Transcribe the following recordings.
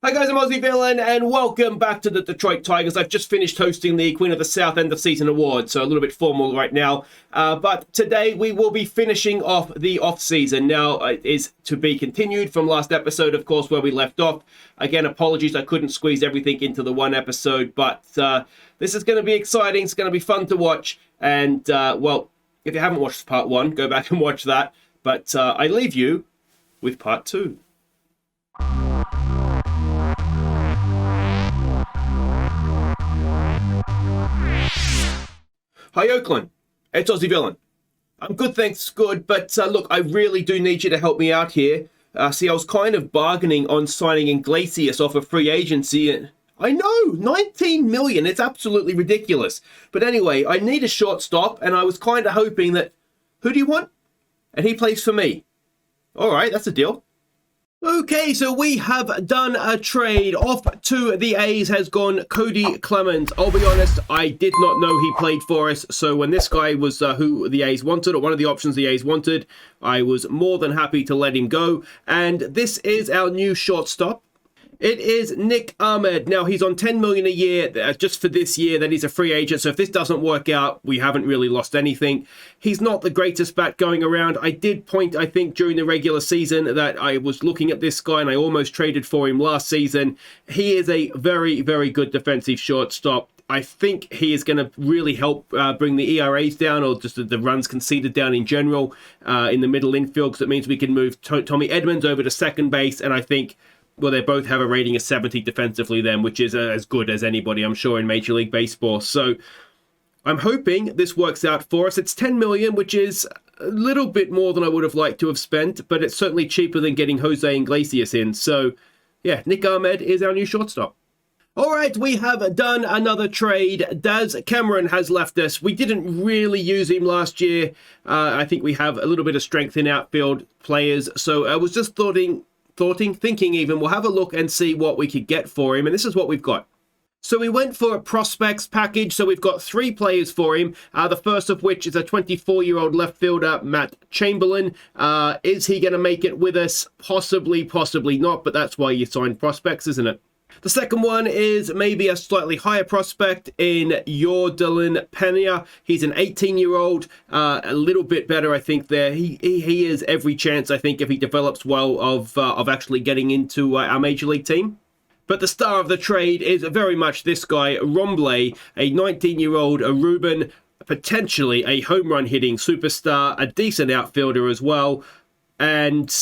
Hi guys, I'm Aussie Villain, and welcome back to the Detroit Tigers. I've just finished hosting the Queen of the South End of Season Award, so a little bit formal right now. But today we will be finishing off the off-season. Now, it is to be continued from last episode, of course, where we left off. Again, apologies, I couldn't squeeze everything into the one episode, but this is going to be exciting. It's going to be fun to watch. And, well, if you haven't watched part one, go back and watch that. But I leave you with part two. Hi Oakland, it's Aussie Villain. I'm good, thanks, good, but look, I really do need you to help me out here. See, I was kind of bargaining on signing Iglesias off of free agency, and I know, 19 million, it's absolutely ridiculous. But anyway, I need a shortstop, and I was kind of hoping that, who do you want? And he plays for me. All right, that's a deal. Okay, so we have done a trade. Off to the A's has gone Cody Clemens. I'll be honest, I did not know he played for us. So when this guy was who the A's wanted, or one of the options the A's wanted, I was more than happy to let him go. And this is our new shortstop. It is Nick Ahmed. Now, he's on $10 million a year just for this year. That he's a free agent. So if this doesn't work out, we haven't really lost anything. He's not the greatest bat going around. I did point, I think, during the regular season that I was looking at this guy and I almost traded for him last season. He is a very, very good defensive shortstop. I think he is going to really help bring the ERAs down, or just the runs conceded down in general in the middle infield, because that means we can move Tommy Edmonds over to second base. And I think, well, they both have a rating of 70 defensively then, which is as good as anybody, I'm sure, in Major League Baseball. So I'm hoping this works out for us. It's $10 million, which is a little bit more than I would have liked to have spent, but it's certainly cheaper than getting Jose Iglesias in. So, yeah, Nick Ahmed is our new shortstop. All right, we have done another trade. Daz Cameron has left us. We didn't really use him last year. I think we have a little bit of strength in outfield players. So I was just thinking even, we'll have a look and see what we could get for him. And this is what we've got. So we went for a prospects package. So we've got 3 players for him. The first of which is a 24-year-old left fielder, Matt Chamberlain. Is he going to make it with us? Possibly, possibly not. But that's why you sign prospects, isn't it? The second one is maybe a slightly higher prospect in Yordan Pena. He's an 18-year-old, a little bit better, I think, there. He is every chance, I think, if he develops well, of actually getting into our Major League team. But the star of the trade is very much this guy, Rombley, a 19-year-old Aruban, potentially a home run hitting superstar, a decent outfielder as well. And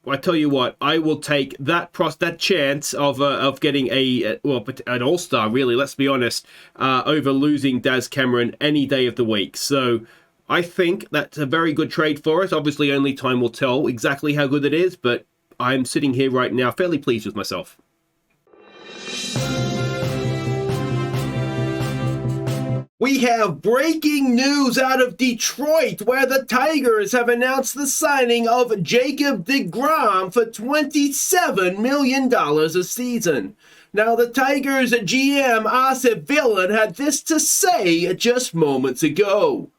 I tell you what, I will take that chance of getting an all-star, really, let's be honest, over losing Daz Cameron any day of the week. So I think that's a very good trade for us. Obviously, only time will tell exactly how good it is, but I'm sitting here right now fairly pleased with myself. We have breaking news out of Detroit, where the Tigers have announced the signing of Jacob DeGrom for $27 million a season. Now, the Tigers GM, Aussie Villain, had this to say just moments ago.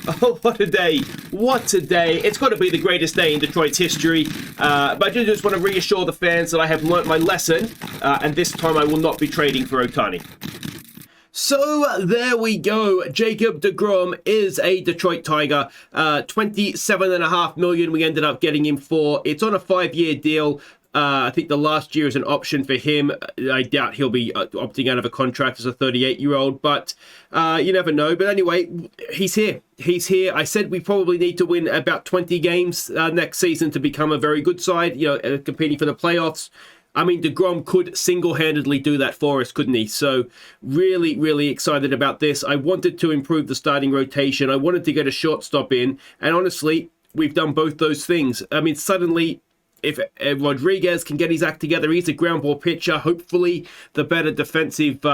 Oh, what a day. What a day. It's got to be the greatest day in Detroit's history. But I just want to reassure the fans that I have learnt my lesson, and this time I will not be trading for Ohtani. So there we go. Jacob DeGrom is a Detroit Tiger. $27.5 million we ended up getting him for. It's on a 5-year deal. I think the last year is an option for him. I doubt he'll be opting out of a contract as a 38-year-old, but you never know. But anyway, he's here. He's here. I said we probably need to win about 20 games next season to become a very good side, competing for the playoffs. I mean, DeGrom could single-handedly do that for us, couldn't he? So really, really excited about this. I wanted to improve the starting rotation. I wanted to get a shortstop in. And honestly, we've done both those things. I mean, suddenly, if Rodriguez can get his act together, he's a ground ball pitcher. Hopefully, the better defensive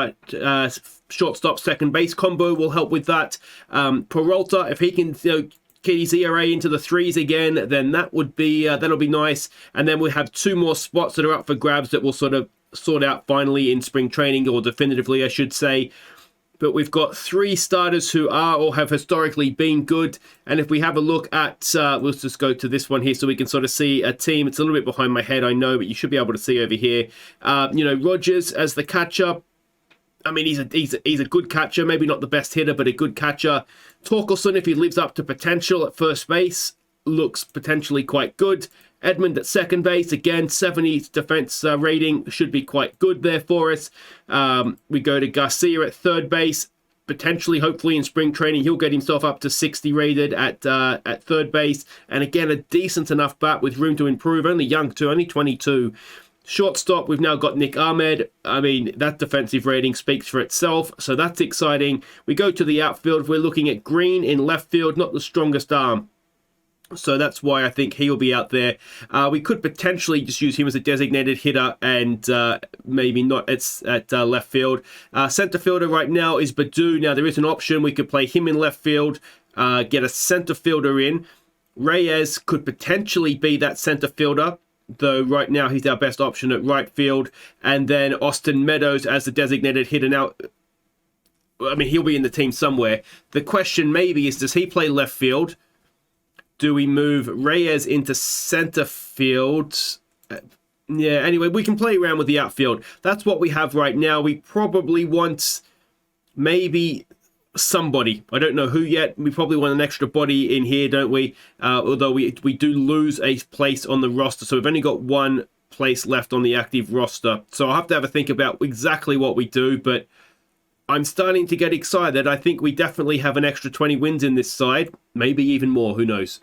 shortstop second base combo will help with that. Peralta, if he can get his ERA into the 3s again, then that'll be nice. And then we have 2 more spots that are up for grabs that we'll sort out finally in spring training, or definitively, I should say. but we've got 3 starters who are or have historically been good. And if we have a look at, let's just go to this one here so we can sort of see a team. It's a little bit behind my head, I know, but you should be able to see over here. You know, Rogers as the catcher. I mean, he's a good catcher, maybe not the best hitter, but a good catcher. Torkelson, if he lives up to potential at first base, looks potentially quite good. Edmund at second base, again, 70 defense rating, should be quite good there for us. We go to Garcia at third base. Potentially, hopefully in spring training, he'll get himself up to 60 rated at third base. And again, a decent enough bat with room to improve. Only young too, only 22. Shortstop, we've now got Nick Ahmed. I mean, that defensive rating speaks for itself, so that's exciting. We go to the outfield. We're looking at Green in left field, not the strongest arm. So that's why I think he'll be out there. We could potentially just use him as a designated hitter and maybe not at left field. Center fielder right now is Badu. Now, there is an option. We could play him in left field, get a center fielder in. Reyes could potentially be that center fielder, though right now he's our best option at right field. And then Austin Meadows as the designated hitter. Now, I mean, he'll be in the team somewhere. The question maybe is, does he play left field? Do we move Reyes into center field? Yeah, anyway, we can play around with the outfield. That's what we have right now. We probably want maybe somebody. I don't know who yet. We probably want an extra body in here, don't we? Although we do lose a place on the roster. So we've only got 1 place left on the active roster. So I'll have to have a think about exactly what we do. But I'm starting to get excited. I think we definitely have an extra 20 wins in this side. Maybe even more. Who knows?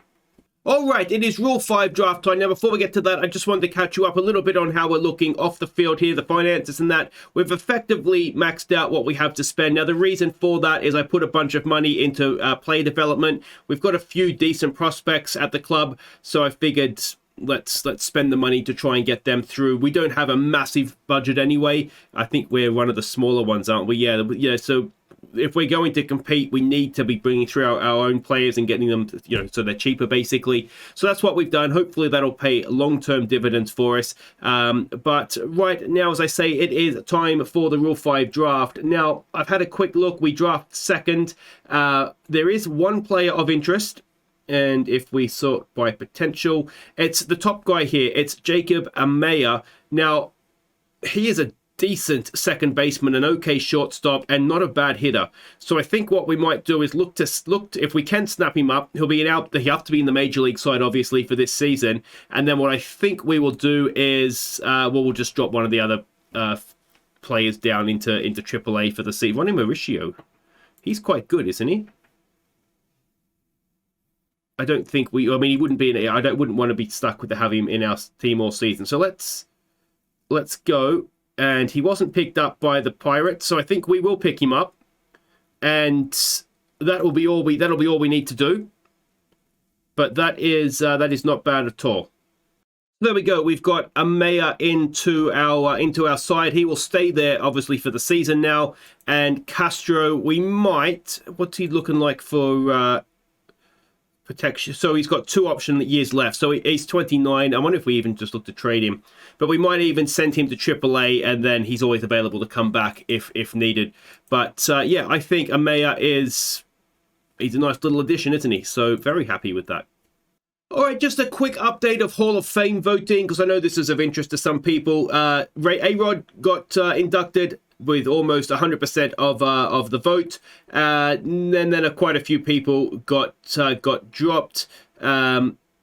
All right, it is Rule 5 draft time. Now, before we get to that, I just wanted to catch you up a little bit on how we're looking off the field here, the finances and that. We've effectively maxed out what we have to spend. Now, the reason for that is I put a bunch of money into player development. We've got a few decent prospects at the club, so I figured let's spend the money to try and get them through. We don't have a massive budget anyway. I think we're one of the smaller ones, aren't we? Yeah, so if we're going to compete, we need to be bringing through our own players and getting them, so they're cheaper, basically. So that's what we've done. Hopefully that'll pay long-term dividends for us. But right now, as I say, it is time for the Rule 5 draft. Now, I've had a quick look. We draft second. There is 1 player of interest. And if we sort by potential, it's the top guy here. It's Jacob Amaya. Now, he is a decent second baseman, an okay shortstop, and not a bad hitter. So I think what we might do is look if we can snap him up. He'll have to be in the major league side, obviously, for this season. And then what I think we will do is we'll just drop one of the other players down into AAA for the season. Ronnie Mauricio, he's quite good, isn't he? I don't think he wouldn't be in. Wouldn't want to be stuck with having him in our team all season. So let's go. And he wasn't picked up by the Pirates, so I think we will pick him up, and that'll be all we need to do. But that is not bad at all. There we go. We've got Amaya into our side. He will stay there, obviously, for the season now. And Castro, we might. What's he looking like for protection? So he's got 2 option years left. So he's 29. I wonder if we even just look to trade him. But we might even send him to AAA, and then he's always available to come back if needed. But yeah, I think Amaya he's a nice little addition, isn't he? So very happy with that. All right, just a quick update of Hall of Fame voting, because I know this is of interest to some people. A-Rod got inducted with almost 100% of the vote. And then quite a few people got dropped.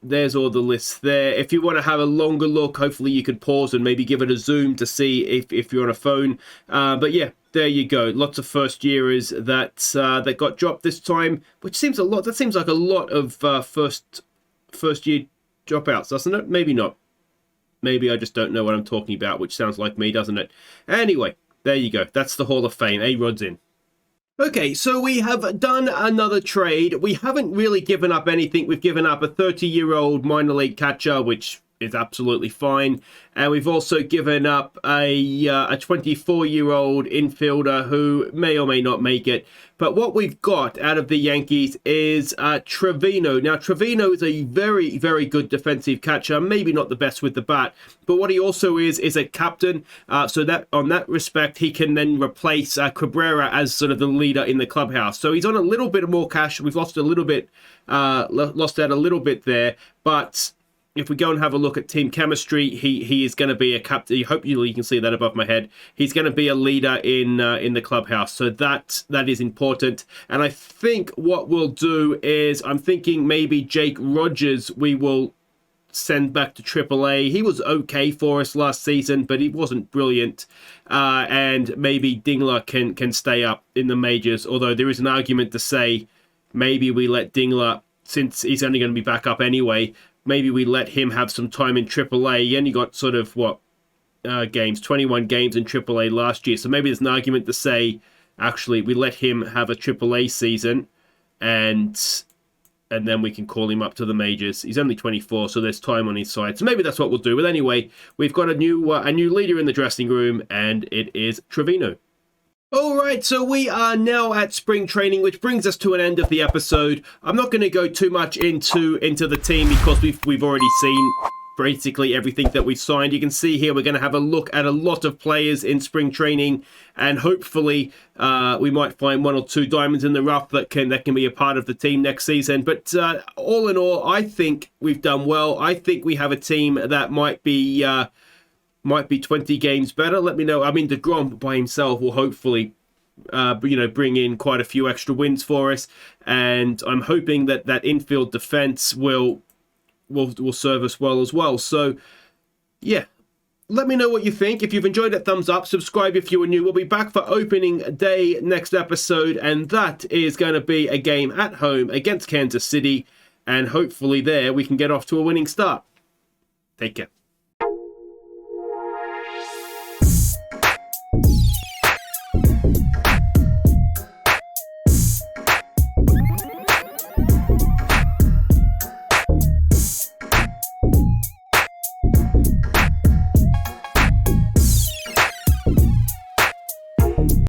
There's all the lists there. If you want to have a longer look, hopefully you could pause and maybe give it a zoom to see if you're on a phone. But yeah, there you go. Lots of first yearers that got dropped this time, which seems a lot. That seems like a lot of first year dropouts, doesn't it? Maybe not. Maybe I just don't know what I'm talking about, which sounds like me, doesn't it? Anyway, there you go. That's the Hall of Fame. A-Rod's in. Okay, so we have done another trade. We haven't really given up anything. We've given up a 30-year-old minor league catcher, which is absolutely fine. And we've also given up a 24-year-old infielder who may or may not make it. But what we've got out of the Yankees is Trevino. Now, Trevino is a very, very good defensive catcher. Maybe not the best with the bat, but what he also is a captain. So that on that respect, he can then replace Cabrera as sort of the leader in the clubhouse. So he's on a little bit more cash. We've lost a little bit, lost out a little bit there, but if we go and have a look at team chemistry, he is going to be a captain. Hopefully you can see that above my head. He's going to be a leader in the clubhouse. So that is important. And I think what we'll do is, I'm thinking maybe Jake Rogers we will send back to AAA. He was okay for us last season, but he wasn't brilliant. And maybe Dingler can stay up in the majors. Although there is an argument to say maybe we let Dingler, since he's only going to be back up anyway, maybe we let him have some time in AAA. He only got sort of, 21 games in AAA last year. So maybe there's an argument to say, actually, we let him have a AAA season and then we can call him up to the majors. He's only 24, so there's time on his side. So maybe that's what we'll do. But anyway, we've got a new leader in the dressing room, and it is Trevino. All right, so we are now at spring training, which brings us to an end of the episode. I'm not going to go too much into the team because we've already seen basically everything that we've signed. You can see here we're going to have a look at a lot of players in spring training, and hopefully we might find one or two diamonds in the rough that can be a part of the team next season. But all in all, I think we've done well. I think we have a team that might be 20 games better. Let me know. I mean, DeGrom by himself will hopefully, bring in quite a few extra wins for us. And I'm hoping that infield defense will serve us well as well. So, yeah. Let me know what you think. If you've enjoyed it, thumbs up. Subscribe if you are new. We'll be back for opening day next episode. And that is going to be a game at home against Kansas City. And hopefully there we can get off to a winning start. Take care.